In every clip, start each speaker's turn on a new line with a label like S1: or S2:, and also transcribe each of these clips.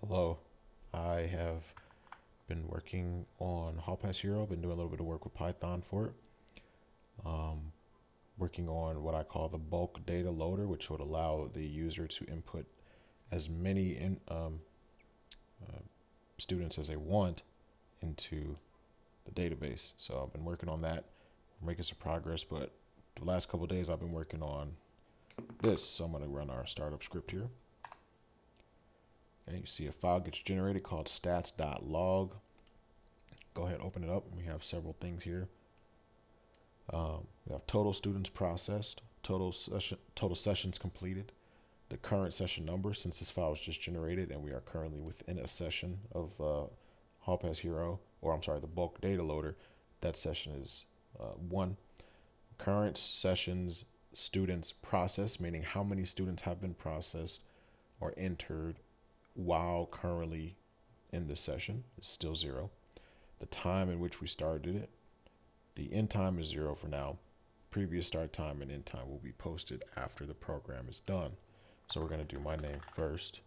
S1: Hello, I have been working on Hallpass Hero, been doing a little bit of work with Python for it. Um, Working on what I call the bulk data loader, which would allow the user to input as many uh, students as they want into the database. So I've been working on that, making some progress, but the last couple of days I've been working on this. So I'm going to run our startup script here. Okay, you see a file gets generated called stats.log. Go ahead, open it up. We have several things here. We have total students processed, total sessions completed, the current session number since this file was just generated and we are currently within a session of Hallpass Hero, or I'm sorry, the bulk data loader. That session is 1. Current sessions students processed, meaning how many students have been processed or entered while currently in the session is still 0. The time in which we started it, the end time is 0 for now. Previous start time and end time will be posted after the program is done. So we're going to do my name first,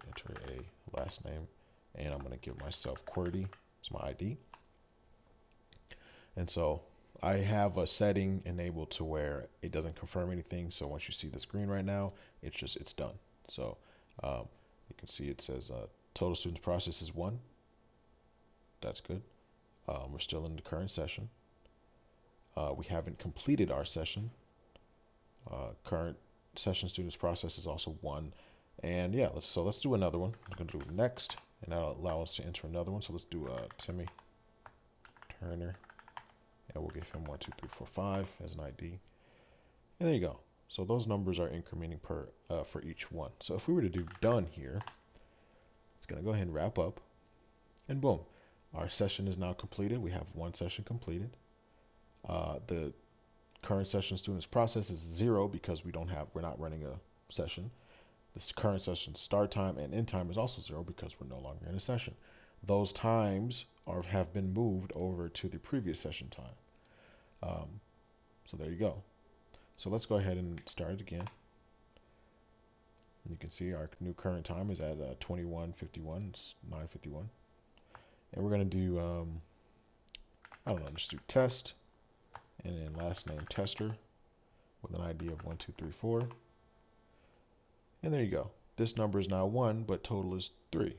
S1: enter a last name, and I'm going to give myself QWERTY as my ID. And so I have a setting enabled to where it doesn't confirm anything. So once you see the screen right now, it's done. So um, you can see it says total students process is 1. That's good. We're still in the current session. We haven't completed our session. Current session students process is also 1. And yeah, let's do another one. I'm going to do next, and that'll allow us to enter another one. So let's do Timmy Turner, and we'll give him 1, 2, 3, 4, 5 as an ID. And there you go. So those numbers are incrementing per for each one. So if we were to do done here, it's going to go ahead and wrap up, and boom, our session is now completed. We have 1 session completed. The current session students process is 0 because we're not running a session. This current session start time and end time is also 0 because we're no longer in a session. Those times have been moved over to the previous session time. So there you go. So let's go ahead and start it again. You can see our new current time is at 21:51. It's 9:51, and we're gonna do I don't know, just do test and then last name tester with an ID of 1, 2, 3, 4, and there you go. This number is now 1, but total is 3.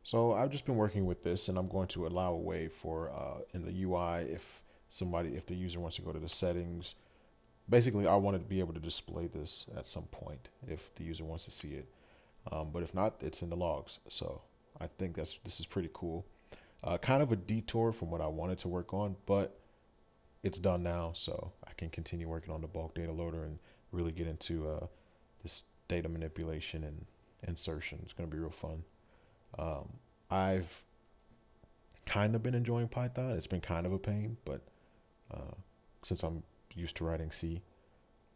S1: So I've just been working with this, and I'm going to allow a way for in the UI if the user wants to go to the settings. Basically, I want to be able to display this at some point if the user wants to see it. But if not, it's in the logs. So I think this is pretty cool. Kind of a detour from what I wanted to work on, but it's done now, so I can continue working on the bulk data loader and really get into this data manipulation and insertion. It's going to be real fun. Um, I've kind of been enjoying Python. It's been kind of a pain, but uh, since I'm used to writing C,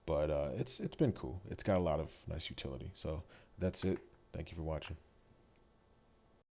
S1: but it's been cool. It's got a lot of nice utility. So that's it. Thank you for watching.